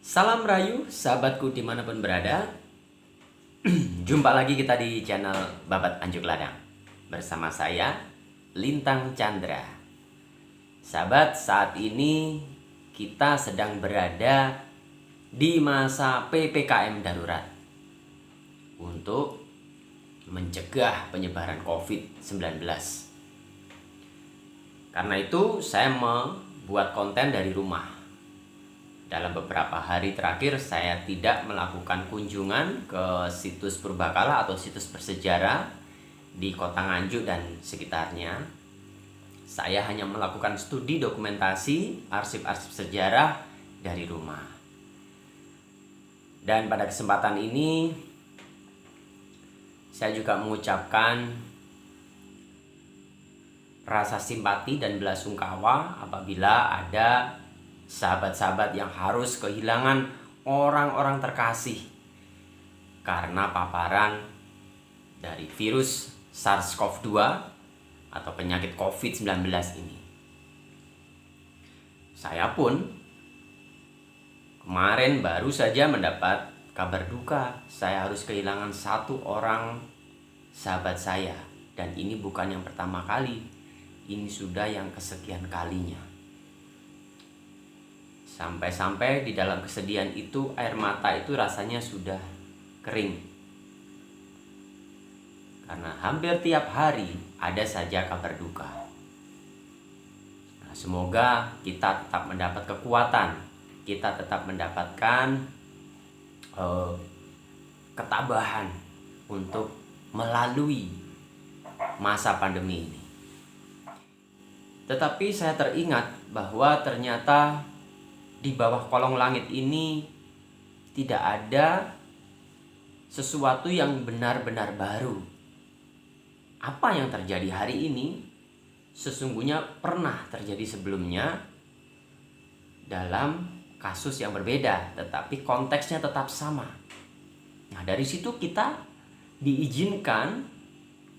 Salam rayu, sahabatku dimanapun berada. Jumpa lagi kita di channel Babat Anjuk Ladang. Bersama saya, Lintang Chandra. Sahabat, saat ini kita sedang berada di masa PPKM darurat untuk mencegah penyebaran COVID-19. Karena itu, saya membuat konten dari rumah. Dalam beberapa hari terakhir saya tidak melakukan kunjungan ke situs purbakala atau situs bersejarah di Kota Nganjuk dan sekitarnya. Saya hanya melakukan studi dokumentasi arsip-arsip sejarah dari rumah. Dan pada kesempatan ini saya juga mengucapkan rasa simpati dan belasungkawa apabila ada sahabat-sahabat yang harus kehilangan orang-orang terkasih karena paparan dari virus SARS-CoV-2 atau penyakit COVID-19 ini. Saya pun kemarin baru saja mendapat kabar duka. Saya harus kehilangan satu orang sahabat saya, dan ini bukan yang pertama kali. Ini sudah yang kesekian kalinya. Sampai-sampai di dalam kesedihan itu air mata itu rasanya sudah kering. Karena hampir tiap hari ada saja kabar duka. Nah, semoga kita tetap mendapat kekuatan, kita tetap mendapatkan ketabahan untuk melalui masa pandemi ini. Tetapi saya teringat bahwa ternyata di bawah kolong langit ini tidak ada sesuatu yang benar-benar baru. Apa yang terjadi hari ini sesungguhnya pernah terjadi sebelumnya dalam kasus yang berbeda, tetapi konteksnya tetap sama. Nah, dari situ kita diizinkan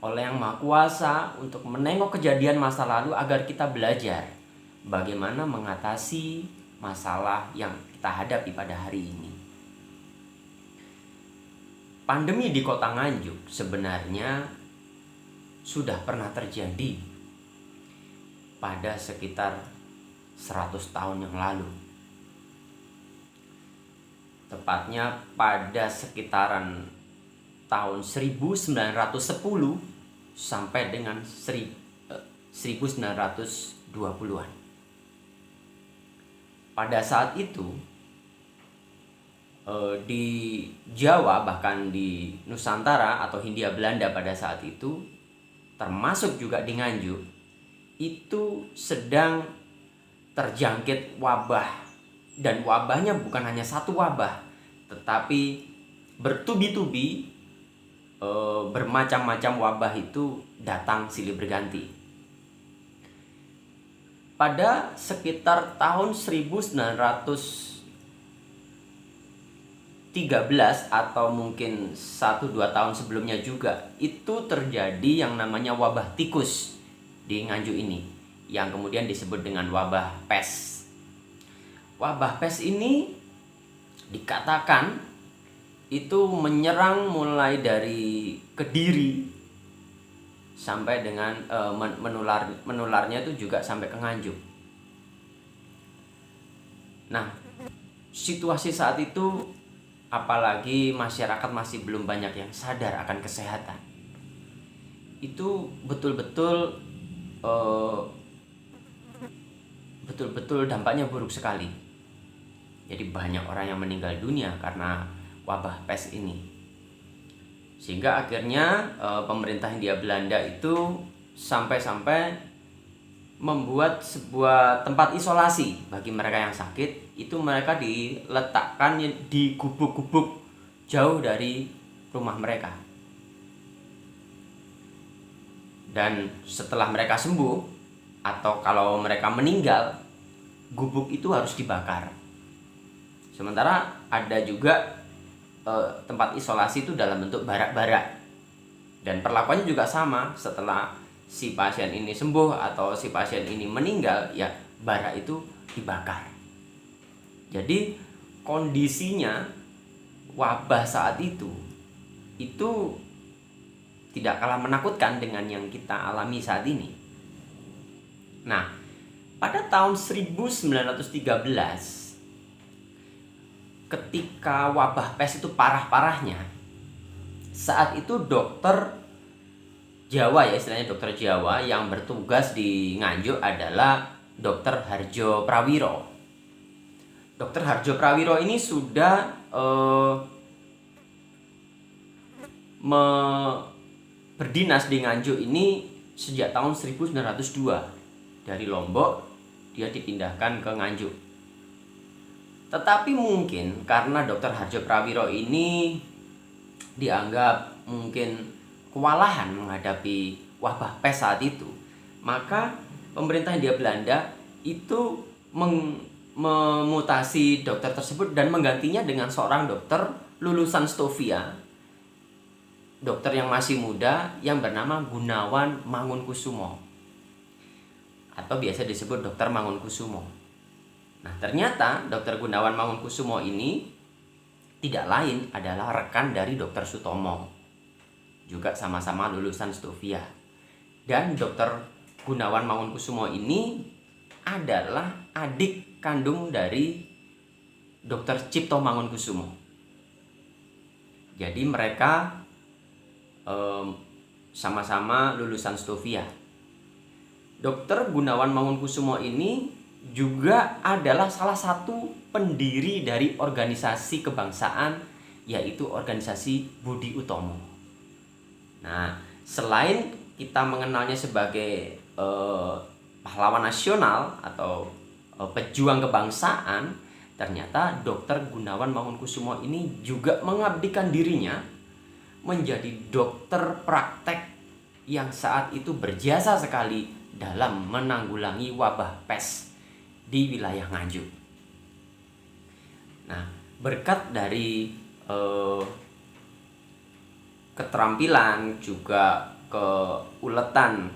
oleh Yang Maha Kuasa untuk menengok kejadian masa lalu agar kita belajar bagaimana mengatasi masalah yang kita hadapi pada hari ini. Pandemi di Kota Nganjuk sebenarnya sudah pernah terjadi pada sekitar 100 tahun yang lalu. Tepatnya pada sekitaran tahun 1910 sampai dengan 1920-an. Pada saat itu di Jawa, bahkan di Nusantara atau Hindia Belanda pada saat itu, termasuk juga di Nganjuk, itu sedang terjangkit wabah. Dan wabahnya bukan hanya satu wabah, tetapi bertubi-tubi, bermacam-macam wabah itu datang silih berganti. Pada sekitar tahun 1913 atau mungkin 1-2 tahun sebelumnya juga, itu terjadi yang namanya wabah tikus di Nganjuk ini, yang kemudian disebut dengan wabah pes. Wabah pes ini dikatakan itu menyerang mulai dari Kediri sampai dengan menularnya itu juga sampai ke Nganjuk. Nah, situasi saat itu, apalagi masyarakat masih belum banyak yang sadar akan kesehatan, itu betul-betul dampaknya buruk sekali. Jadi banyak orang yang meninggal dunia karena wabah pes ini. Sehingga akhirnya pemerintah Hindia Belanda itu sampai-sampai membuat sebuah tempat isolasi bagi mereka yang sakit. Itu mereka diletakkan di gubuk-gubuk jauh dari rumah mereka. Dan setelah mereka sembuh, atau kalau mereka meninggal, gubuk itu harus dibakar. Sementara ada juga tempat isolasi itu dalam bentuk barak-barak, dan perlakuannya juga sama. Setelah si pasien ini sembuh atau si pasien ini meninggal, ya barak itu dibakar. Jadi kondisinya wabah saat itu tidak kalah menakutkan dengan yang kita alami saat ini. Nah, pada tahun 1913 ketika wabah pes itu parah-parahnya, saat itu dokter Jawa, ya istilahnya dokter Jawa yang bertugas di Nganjuk adalah Dr. Harjo Prawiro. Dr. Harjo Prawiro ini sudah berdinas di Nganjuk ini sejak tahun 1902. Dari Lombok dia dipindahkan ke Nganjuk. Tetapi mungkin karena Dr. Harjo Prawiro ini dianggap mungkin kewalahan menghadapi wabah pes saat itu, maka pemerintah Hindia Belanda itu memutasi dokter tersebut dan menggantinya dengan seorang dokter lulusan Stovia, dokter yang masih muda yang bernama Gunawan Mangunkusumo, atau biasa disebut Dokter Mangunkusumo. Nah, ternyata Dokter Gunawan Mangunkusumo ini tidak lain adalah rekan dari Dokter Sutomo, juga sama-sama lulusan Stovia. Dan Dokter Gunawan Mangunkusumo ini adalah adik kandung dari Dokter Cipto Mangunkusumo. Jadi mereka sama-sama lulusan Stovia. Dokter Gunawan Mangunkusumo ini juga adalah salah satu pendiri dari organisasi kebangsaan, yaitu organisasi Budi Utomo. Nah, selain kita mengenalnya sebagai pahlawan nasional atau pejuang kebangsaan, ternyata Dr. Gunawan Mangunkusumo ini juga mengabdikan dirinya menjadi dokter praktek yang saat itu berjasa sekali dalam menanggulangi wabah pes di wilayah Nganjuk. Nah, berkat dari keterampilan, juga keuletan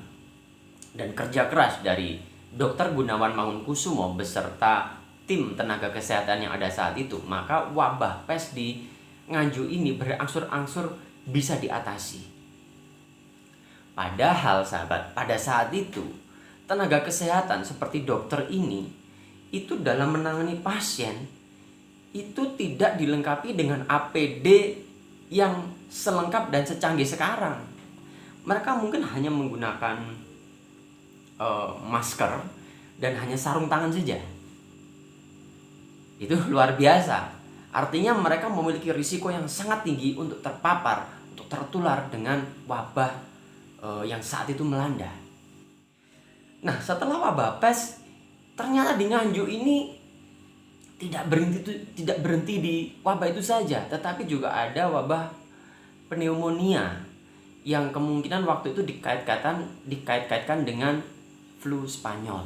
dan kerja keras dari Dr. Gunawan Mangunkusumo beserta tim tenaga kesehatan yang ada saat itu, maka wabah pes di Nganjuk ini berangsur-angsur bisa diatasi. Padahal sahabat, pada saat itu tenaga kesehatan seperti dokter ini itu dalam menangani pasien itu tidak dilengkapi dengan APD yang selengkap dan secanggih sekarang. Mereka mungkin hanya menggunakan masker dan hanya sarung tangan saja. Itu luar biasa. Artinya mereka memiliki risiko yang sangat tinggi untuk terpapar, untuk tertular dengan wabah yang saat itu melanda. Nah, setelah wabah pes, ternyata di Nganjuk ini tidak berhenti di wabah itu saja, tetapi juga ada wabah pneumonia yang kemungkinan waktu itu dikait-kaitkan dengan flu Spanyol.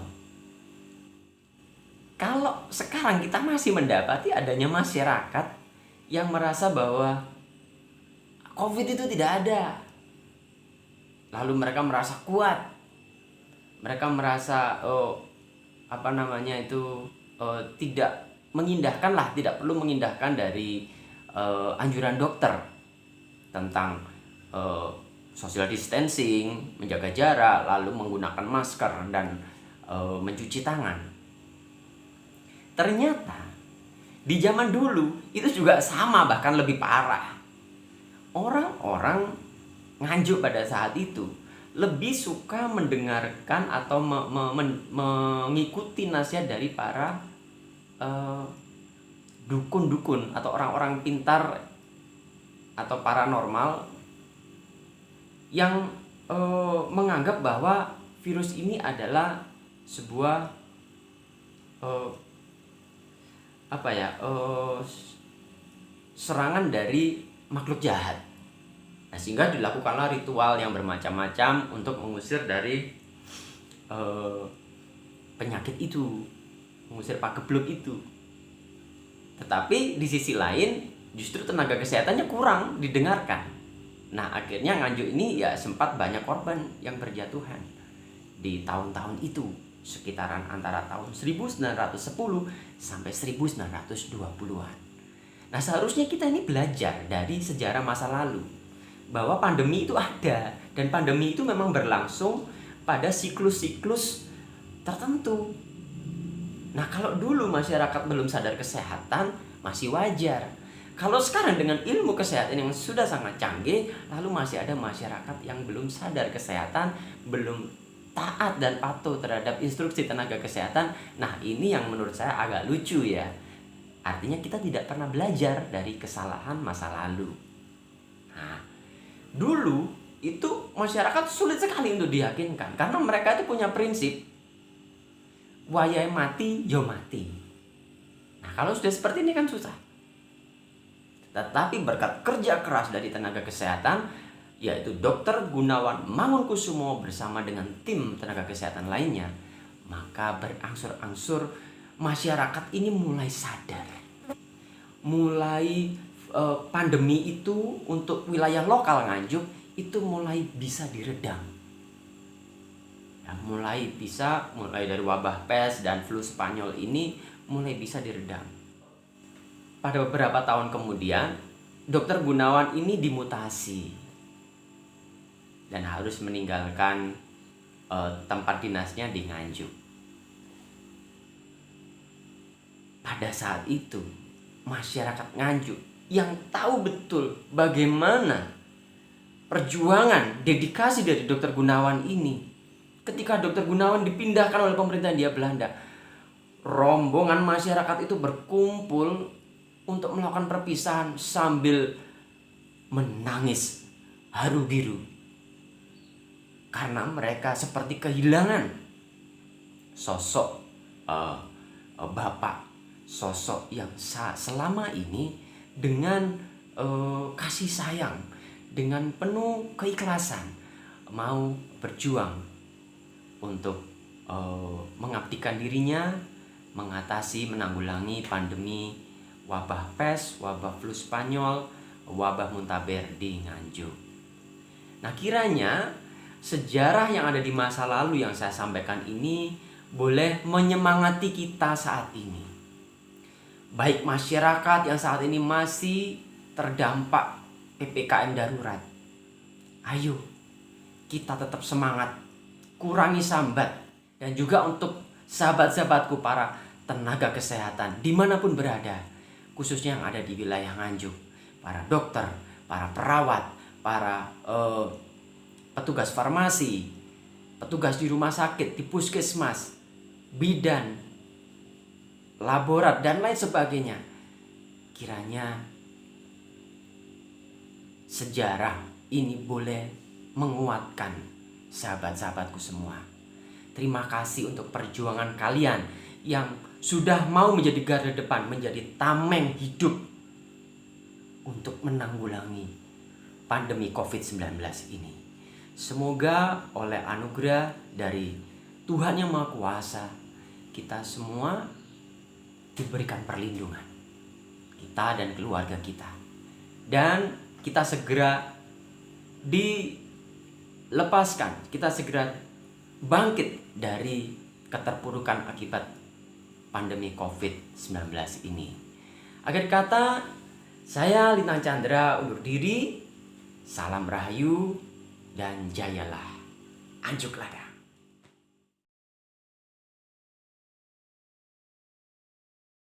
Kalau sekarang kita masih mendapati adanya masyarakat yang merasa bahwa COVID itu tidak ada, lalu mereka merasa kuat, mereka merasa tidak perlu mengindahkan dari anjuran dokter tentang social distancing, menjaga jarak, lalu menggunakan masker dan mencuci tangan. Ternyata di zaman dulu itu juga sama, bahkan lebih parah. Orang-orang Nganjuk pada saat itu lebih suka mendengarkan atau mengikuti nasihat dari para dukun-dukun atau orang-orang pintar atau paranormal yang menganggap bahwa virus ini adalah sebuah serangan dari makhluk jahat. Nah, sehingga dilakukanlah ritual yang bermacam-macam untuk mengusir dari penyakit itu, mengusir pagebluk itu. Tetapi di sisi lain justru tenaga kesehatannya kurang didengarkan. Nah, akhirnya Nganjuk ini ya sempat banyak korban yang berjatuhan di tahun-tahun itu. sekitaran antara tahun 1910 sampai 1920-an. Nah, seharusnya kita ini belajar dari sejarah masa lalu bahwa pandemi itu ada, dan pandemi itu memang berlangsung pada siklus-siklus tertentu. Nah, kalau dulu masyarakat belum sadar kesehatan, masih wajar. Kalau sekarang dengan ilmu kesehatan yang sudah sangat canggih, lalu masih ada masyarakat yang belum sadar kesehatan, belum taat dan patuh terhadap instruksi tenaga kesehatan. Nah, ini yang menurut saya agak lucu ya. Artinya kita tidak pernah belajar dari kesalahan masa lalu. Nah, dulu itu masyarakat sulit sekali untuk diyakinkan, karena mereka itu punya prinsip wayai mati, yo mati. Nah, kalau sudah seperti ini kan susah. Tetapi berkat kerja keras dari tenaga kesehatan, yaitu Dr. Gunawan Mangunkusumo bersama dengan tim tenaga kesehatan lainnya, maka berangsur-angsur masyarakat ini mulai sadar. Mulai pandemi itu untuk wilayah lokal Nganjuk itu mulai bisa diredam. Ya, mulai dari wabah pes dan flu Spanyol ini mulai bisa diredam. Pada beberapa tahun kemudian, Dr. Gunawan ini dimutasi dan harus meninggalkan tempat dinasnya di Nganjuk. Pada saat itu, masyarakat Nganjuk yang tahu betul bagaimana perjuangan, dedikasi dari Dr. Gunawan ini, ketika Dr. Gunawan dipindahkan oleh pemerintah Hindia Belanda, rombongan masyarakat itu berkumpul untuk melakukan perpisahan sambil menangis haru biru, karena mereka seperti kehilangan sosok bapak, sosok yang selama ini dengan kasih sayang, dengan penuh keikhlasan mau berjuang untuk mengabdikan dirinya mengatasi, menanggulangi pandemi wabah pes, wabah flu Spanyol, wabah muntaber di Nganjuk. Nah, kiranya sejarah yang ada di masa lalu yang saya sampaikan ini boleh menyemangati kita saat ini. Baik masyarakat yang saat ini masih terdampak PPKM darurat. Ayo, kita tetap semangat, kurangi sambat. Dan juga untuk sahabat-sahabatku para tenaga kesehatan dimanapun berada, khususnya yang ada di wilayah Nganjuk, para dokter, para perawat, para petugas farmasi, petugas di rumah sakit, di puskesmas, bidan, laborat, dan lain sebagainya. Kiranya sejarah ini boleh menguatkan sahabat-sahabatku semua. Terima kasih untuk perjuangan kalian yang sudah mau menjadi garda depan, menjadi tameng hidup untuk menanggulangi pandemi COVID-19 ini. Semoga oleh anugerah dari Tuhan Yang Maha Kuasa, kita semua diberikan perlindungan, kita dan keluarga kita, dan kita segera dilepaskan, kita segera bangkit dari keterpurukan akibat pandemi COVID-19 ini. Akhir kata, saya Lintang Chandra undur diri. Salam Rahayu dan jayalah Anjuk Lada.